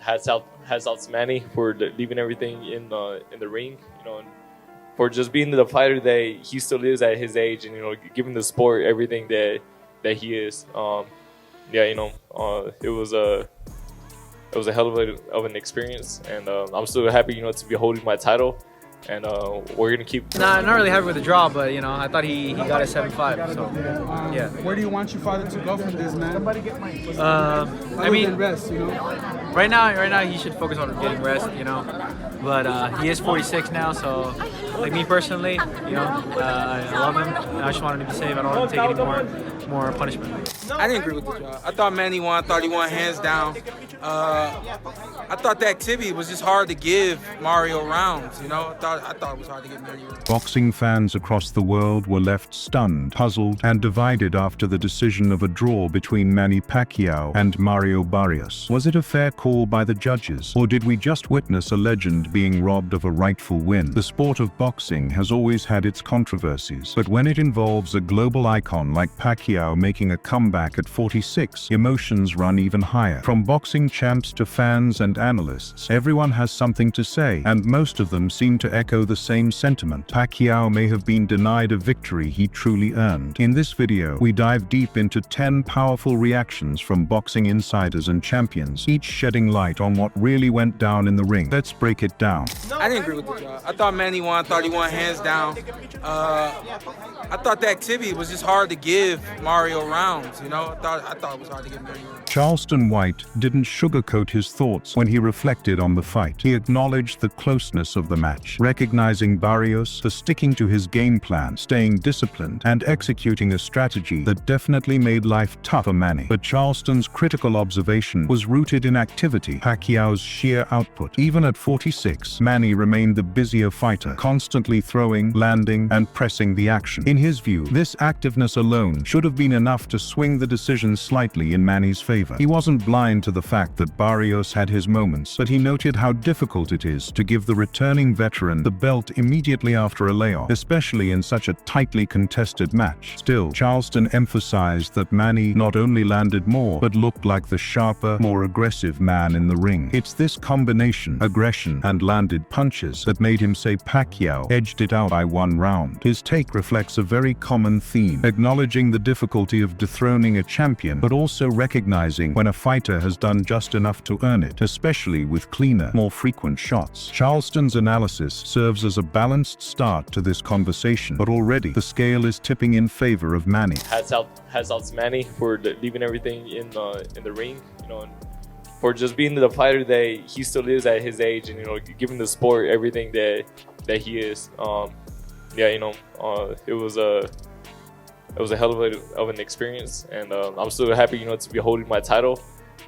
hats out to Manny for leaving everything in the ring, and for just being the fighter that he still is at his age, and giving the sport everything that he is. It was a hell of an experience, and I'm still happy, to be holding my title, and we're gonna keep. Nah, I'm not really happy with the draw, but I thought he got a 7-5. So yeah. Where do you want your father to go from this, man? I mean, rest, right now he should focus on getting rest, But he is 46 now, so like me personally, I love him. I just want him to be safe. I don't want him to take any more punishment. I didn't agree with the draw. I thought Manny won. I thought he won hands down. I thought the activity was just hard to give Mario rounds. I thought it was hard to give Mario rounds. Boxing fans across the world were left stunned, puzzled, and divided after the decision of a draw between Manny Pacquiao and Mario Barrios. Was it a fair call by the judges, or did we just witness a legend being robbed of a rightful win? The sport of boxing has always had its controversies, but when it involves a global icon like Pacquiao making a comeback at 46, emotions run even higher. From boxing champs to fans and analysts, everyone has something to say, and most of them seem to echo the same sentiment. Pacquiao may have been denied a victory he truly earned. In this video, we dive deep into 10 powerful reactions from boxing insiders and champions, each shedding light on what really went down in the ring. Let's break it down. I didn't agree with the draw. I thought Manny won. I thought he won hands down. I thought the activity was just hard to give Mario rounds. I thought it was hard to give Mario rounds. Charleston White didn't sugarcoat his thoughts when he reflected on the fight. He acknowledged the closeness of the match, recognizing Barrios for sticking to his game plan, staying disciplined, and executing a strategy that definitely made life tough for Manny. But Charleston's critical observation was rooted in activity, Pacquiao's sheer output. Even at 46, Manny remained the busier fighter, constantly throwing, landing, and pressing the action. In his view, this activeness alone should have been enough to swing the decision slightly in Manny's favor. He wasn't blind to the fact that Barrios had his moments, but he noted how difficult it is to give the returning veteran the belt immediately after a layoff, especially in such a tightly contested match. Still, Charleston emphasized that Manny not only landed more, but looked like the sharper, more aggressive man in the ring. It's this combination, aggression and landed punches, that made him say Pacquiao edged it out by 1 round. His take reflects a very common theme, acknowledging the difficulty of dethroning a champion, but also recognizing when a fighter has done just enough to earn it, especially with cleaner, more frequent shots. Charleston's analysis serves as a balanced start to this conversation, but already the scale is tipping in favor of Manny. Hats out to Manny for leaving everything in the ring, and for just being the fighter that he still is at his age, and giving the sport everything that he is. It was a hell of an experience, and I'm still happy, to be holding my title,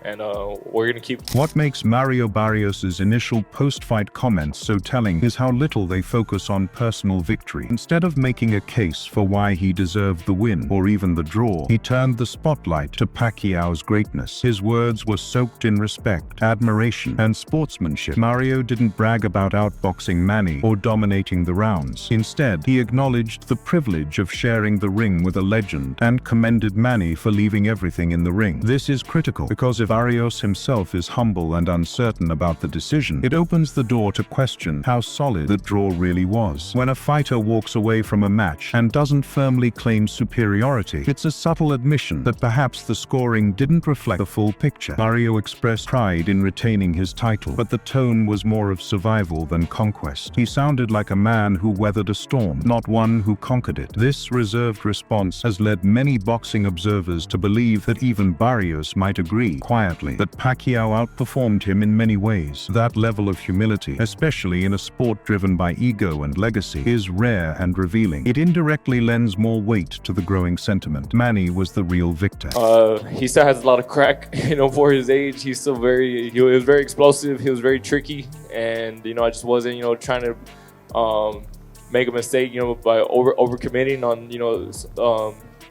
and we're gonna keep. What makes Mario Barrios' initial post-fight comments so telling is how little they focus on personal victory. Instead of making a case for why he deserved the win, or even the draw, he turned the spotlight to Pacquiao's greatness. His words were soaked in respect, admiration, and sportsmanship. Mario didn't brag about outboxing Manny or dominating the rounds. Instead, he acknowledged the privilege of sharing the ring with a legend and commended Manny for leaving everything in the ring. This is critical because if Barrios himself is humble and uncertain about the decision, it opens the door to question how solid the draw really was. When a fighter walks away from a match and doesn't firmly claim superiority, it's a subtle admission that perhaps the scoring didn't reflect the full picture. Mario expressed pride in retaining his title, but the tone was more of survival than conquest. He sounded like a man who weathered a storm, not one who conquered it. This reserved response has led many boxing observers to believe that even Barrios might agree quietly that Pacquiao outperformed him in many ways. That level of humility, especially in a sport driven by ego and legacy, is rare and revealing. It indirectly lends more weight to the growing sentiment. Manny was the real victor. He still has a lot of crack, for his age. He was very explosive. He was very tricky, and I just wasn't, trying to make a mistake, by overcommitting on,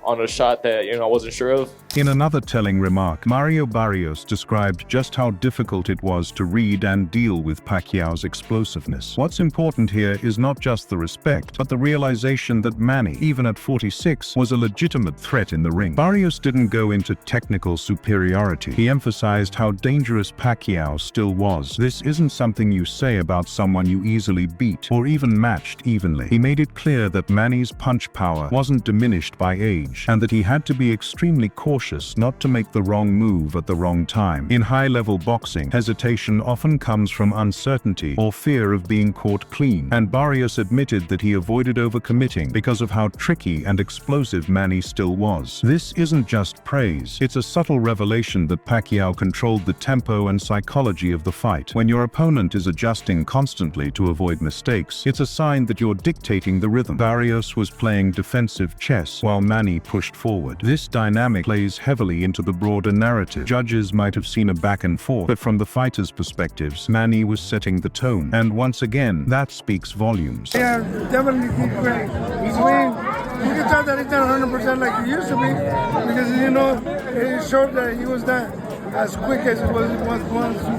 on a shot that I wasn't sure of. In another telling remark, Mario Barrios described just how difficult it was to read and deal with Pacquiao's explosiveness. What's important here is not just the respect, but the realization that Manny, even at 46, was a legitimate threat in the ring. Barrios didn't go into technical superiority. He emphasized how dangerous Pacquiao still was. This isn't something you say about someone you easily beat or even matched evenly. He made it clear that Manny's punch power wasn't diminished by age, and that he had to be extremely cautious not to make the wrong move at the wrong time. In high-level boxing, hesitation often comes from uncertainty or fear of being caught clean, and Barrios admitted that he avoided overcommitting because of how tricky and explosive Manny still was. This isn't just praise, it's a subtle revelation that Pacquiao controlled the tempo and psychology of the fight. When your opponent is adjusting constantly to avoid mistakes, it's a sign that you're dictating the rhythm. Barrios was playing defensive chess while Manny pushed forward. This dynamic plays heavily into the broader narrative. Judges might have seen a back and forth, but from the fighters' perspectives, Manny was setting the tone. And once again, that speaks volumes. Yeah, definitely did great. He's winning. You can tell that he's not 100% like he used to be, because it showed that he was not as quick as it was once, you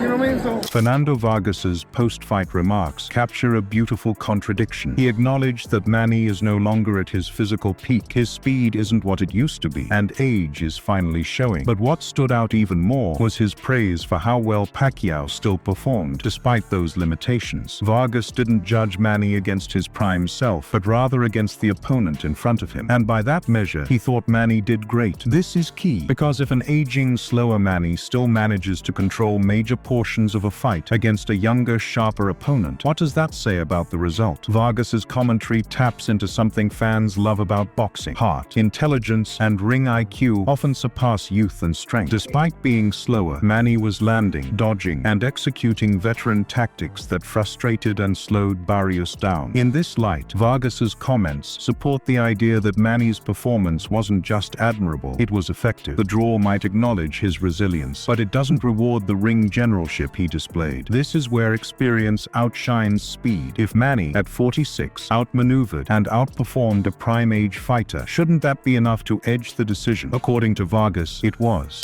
know what I mean? So Fernando Vargas's post-fight remarks capture a beautiful contradiction. He acknowledged that Manny is no longer at his physical peak. His speed isn't what it used to be, and age is finally showing. But what stood out even more was his praise for how well Pacquiao still performed, despite those limitations. Vargas didn't judge Manny against his prime self, but rather against the opponent in front of him. And by that measure, he thought Manny did great. This is key, because if an aging, slower Manny still manages to control major portions of a fight against a younger, sharper opponent, what does that say about the result? Vargas's commentary taps into something fans love about boxing. Heart, intelligence, and ring IQ often surpass youth and strength. Despite being slower, Manny was landing, dodging, and executing veteran tactics that frustrated and slowed Barrios down. In this light, Vargas's comments support the idea that Manny's performance wasn't just admirable, it was effective. The draw might acknowledge his resilience, but it doesn't reward the ring generalship he displayed. This is where experience outshines speed. If Manny, at 46, outmaneuvered and outperformed a prime-age fighter, shouldn't that be enough to edge the decision? According to Vargas, it was.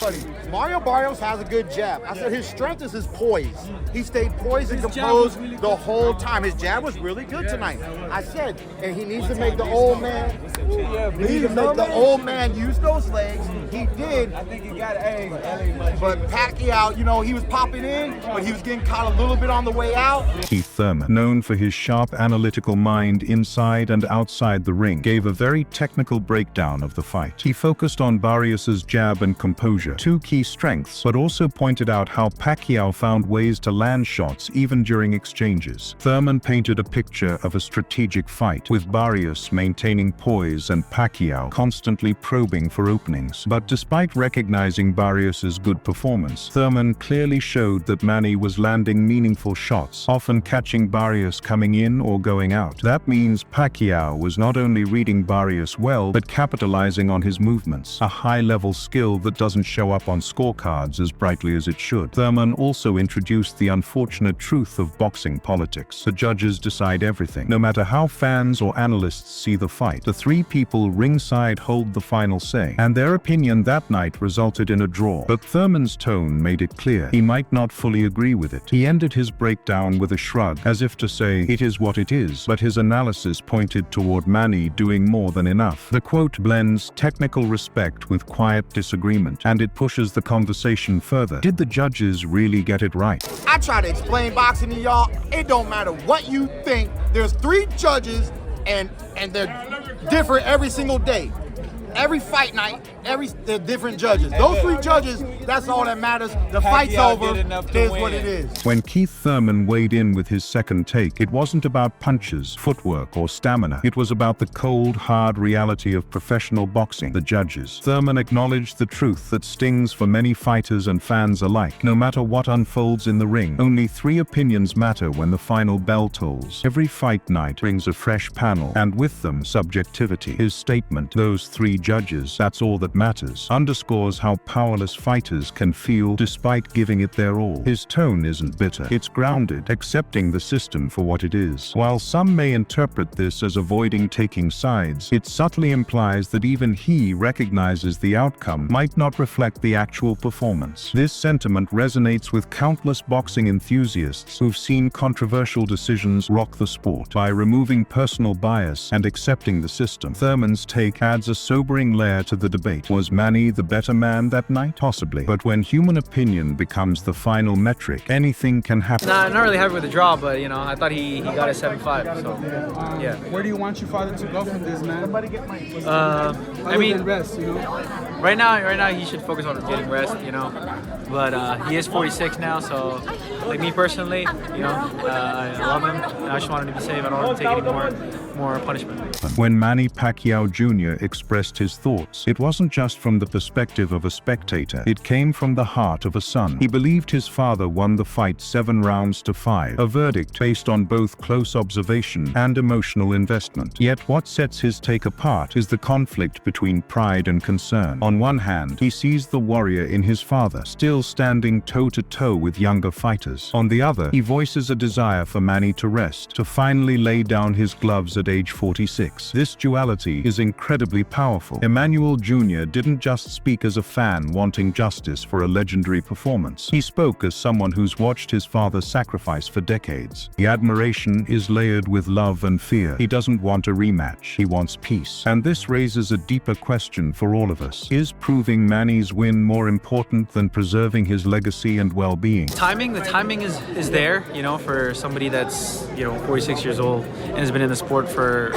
Mario Barrios has a good jab. I said his strength is his poise. He stayed poised and composed the whole time. His jab was really good tonight. I said, and he needs to make the old man, use those legs. He did. I think he got it. But Pacquiao, he was popping in, but he was getting caught a little bit on the way out. Thurman, known for his sharp analytical mind inside and outside the ring, gave a very technical breakdown of the fight. He focused on Barrios's jab and composure, two key strengths, but also pointed out how Pacquiao found ways to land shots even during exchanges. Thurman painted a picture of a strategic fight, with Barrios maintaining poise and Pacquiao constantly probing for openings. But despite recognizing Barrios's good performance, Thurman clearly showed that Manny was landing meaningful shots, often catching Barrios coming in or going out. That means Pacquiao was not only reading Barrios well, but capitalizing on his movements, a high-level skill that doesn't show up on scorecards as brightly as it should. Thurman also introduced the unfortunate truth of boxing politics. The judges decide everything. No matter how fans or analysts see the fight, the three people ringside hold the final say, and their opinion that night resulted in a draw. But Thurman's tone made it clear he might not fully agree with it. He ended his breakdown with a shrug, as if to say, it is what it is, but his analysis pointed toward Manny doing more than enough. The quote blends technical respect with quiet disagreement, and it pushes the conversation further. Did the judges really get it right? I try to explain boxing to y'all. It don't matter what you think. There's 3 judges, and they're different every single day. Every fight night, they're different judges. Those 3 judges, that's all that matters. The fight's over, it is what it is. When Keith Thurman weighed in with his second take, it wasn't about punches, footwork, or stamina. It was about the cold, hard reality of professional boxing. The judges. Thurman acknowledged the truth that stings for many fighters and fans alike. No matter what unfolds in the ring, only 3 opinions matter when the final bell tolls. Every fight night brings a fresh panel, and with them, subjectivity. His statement, those 3 judges, that's all that that matters, underscores how powerless fighters can feel despite giving it their all. His tone isn't bitter, it's grounded, accepting the system for what it is. While some may interpret this as avoiding taking sides, it subtly implies that even he recognizes the outcome might not reflect the actual performance. This sentiment resonates with countless boxing enthusiasts who've seen controversial decisions rock the sport. By removing personal bias and accepting the system, Thurman's take adds a sobering layer to the debate. Was Manny the better man that night? Possibly. But when human opinion becomes the final metric, anything can happen. Nah, I'm not really happy with the draw, but I thought he got a 7-5. So yeah. Where do you want your father to go from this, man? I mean, rest, right now he should focus on getting rest, But he is 46 now, so like me personally, I love him. I just want him to be safe. I don't want to take any more punishment. When Manny Pacquiao Jr. expressed his thoughts, it wasn't just from the perspective of a spectator, it came from the heart of a son. He believed his father won the fight 7 rounds to 5, a verdict based on both close observation and emotional investment. Yet what sets his take apart is the conflict between pride and concern. On one hand, he sees the warrior in his father, still standing toe-to-toe with younger fighters. On the other, he voices a desire for Manny to rest, to finally lay down his gloves at age 46. This duality is incredibly powerful. Emmanuel Jr. didn't just speak as a fan wanting justice for a legendary performance. He spoke as someone who's watched his father sacrifice for decades. The admiration is layered with love and fear. He doesn't want a rematch. He wants peace. And this raises a deeper question for all of us. Is proving Manny's win more important than preserving his legacy and well-being? The timing is there, for somebody that's, 46 years old and has been in the sport for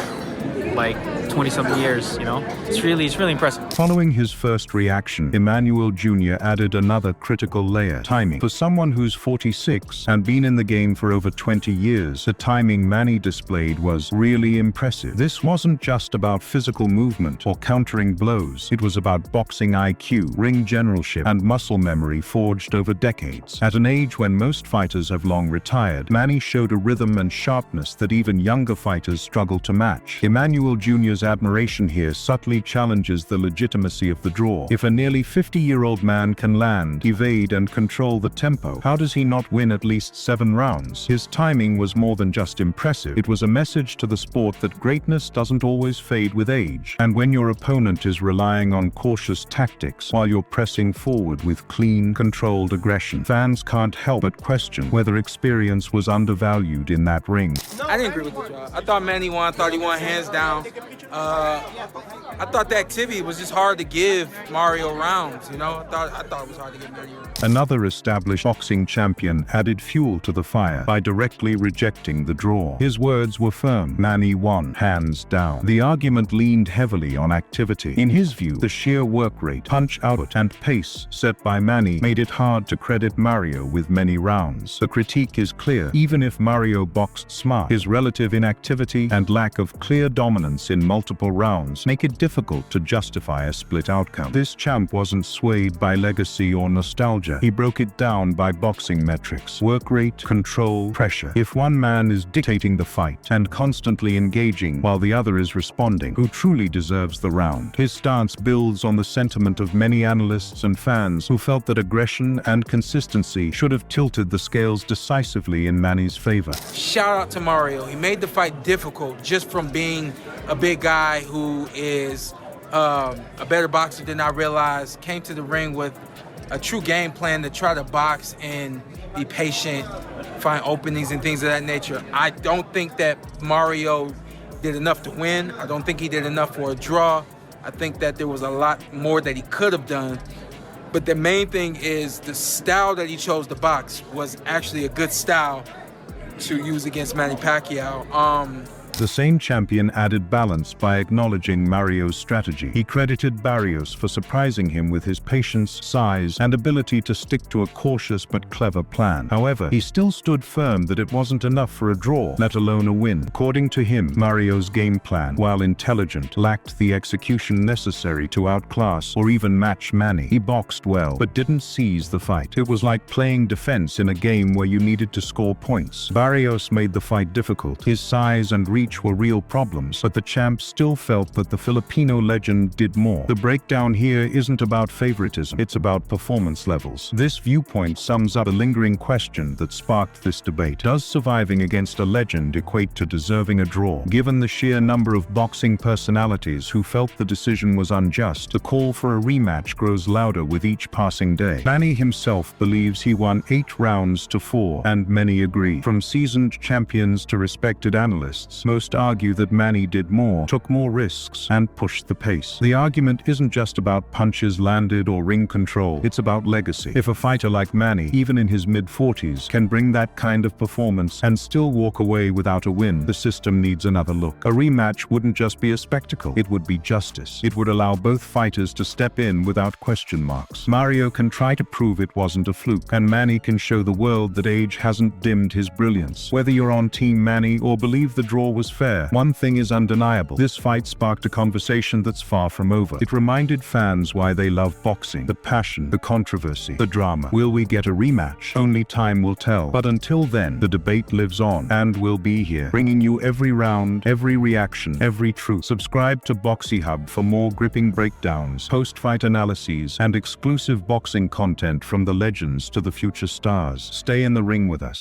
like 20-something years, It's really impressive. Following his first reaction, Emmanuel Jr. added another critical layer: timing. For someone who's 46 and been in the game for over 20 years, the timing Manny displayed was really impressive. This wasn't just about physical movement or countering blows. It was about boxing IQ, ring generalship, and muscle memory forged over decades. At an age when most fighters have long retired, Manny showed a rhythm and sharpness that even younger fighters struggle to match. Emmanuel Jr.'s admiration here subtly challenges the legitimacy of the draw. If a nearly 50-year-old man can land, evade, and control the tempo, how does he not win at least 7 rounds? His timing was more than just impressive. It was a message to the sport that greatness doesn't always fade with age. And when your opponent is relying on cautious tactics while you're pressing forward with clean, controlled aggression, fans can't help but question whether experience was undervalued in that ring. I didn't agree with the draw. I thought Manny won. I thought he won hands down. I thought the activity was just hard to give Mario rounds, I thought it was hard to give Manny rounds. Another established boxing champion added fuel to the fire by directly rejecting the draw. His words were firm: Manny won, hands down. The argument leaned heavily on activity. In his view, the sheer work rate, punch output, and pace set by Manny made it hard to credit Mario with many rounds. The critique is clear: even if Mario boxed smart, his relative inactivity and lack of clear dominance in multiple rounds make it difficult to justify a split outcome. This champ wasn't swayed by legacy or nostalgia. He broke it down by boxing metrics: work rate, control, pressure. If one man is dictating the fight and constantly engaging while the other is responding, who truly deserves the round? His stance builds on the sentiment of many analysts and fans who felt that aggression and consistency should have tilted the scales decisively in Manny's favor. Shout out to Mario. He made the fight difficult just from being a big guy who is a better boxer than I realized, came to the ring with a true game plan to try to box and be patient, find openings and things of that nature. I don't think that Mario did enough to win. I don't think he did enough for a draw. I think that there was a lot more that he could have done. But the main thing is the style that he chose to box was actually a good style to use against Manny Pacquiao. The same champion added balance by acknowledging Mario's strategy. He credited Barrios for surprising him with his patience, size, and ability to stick to a cautious but clever plan. However, he still stood firm that it wasn't enough for a draw, let alone a win. According to him, Mario's game plan, while intelligent, lacked the execution necessary to outclass or even match Manny. He boxed well, but didn't seize the fight. It was like playing defense in a game where you needed to score points. Barrios made the fight difficult. His size and reach reach were real problems, but the champ still felt that the Filipino legend did more. The breakdown here isn't about favoritism, it's about performance levels. This viewpoint sums up the lingering question that sparked this debate. Does surviving against a legend equate to deserving a draw? Given the sheer number of boxing personalities who felt the decision was unjust, the call for a rematch grows louder with each passing day. Manny himself believes he won 8 rounds to 4, and many agree. From seasoned champions to respected analysts, most argue that Manny did more, took more risks, and pushed the pace. The argument isn't just about punches landed or ring control, it's about legacy. If a fighter like Manny, even in his mid-40s, can bring that kind of performance and still walk away without a win, the system needs another look. A rematch wouldn't just be a spectacle, it would be justice. It would allow both fighters to step in without question marks. Mario can try to prove it wasn't a fluke, and Manny can show the world that age hasn't dimmed his brilliance. Whether you're on Team Manny or believe the draw was fair, one thing is undeniable. This fight sparked a conversation that's far from over. It reminded fans why they love boxing: the passion, the controversy, the drama. Will we get a rematch? Only time will tell. But until then, the debate lives on, and we'll be here, bringing you every round, every reaction, every truth. Subscribe to Boxy Hub for more gripping breakdowns, post-fight analyses, and exclusive boxing content from the legends to the future stars. Stay in the ring with us.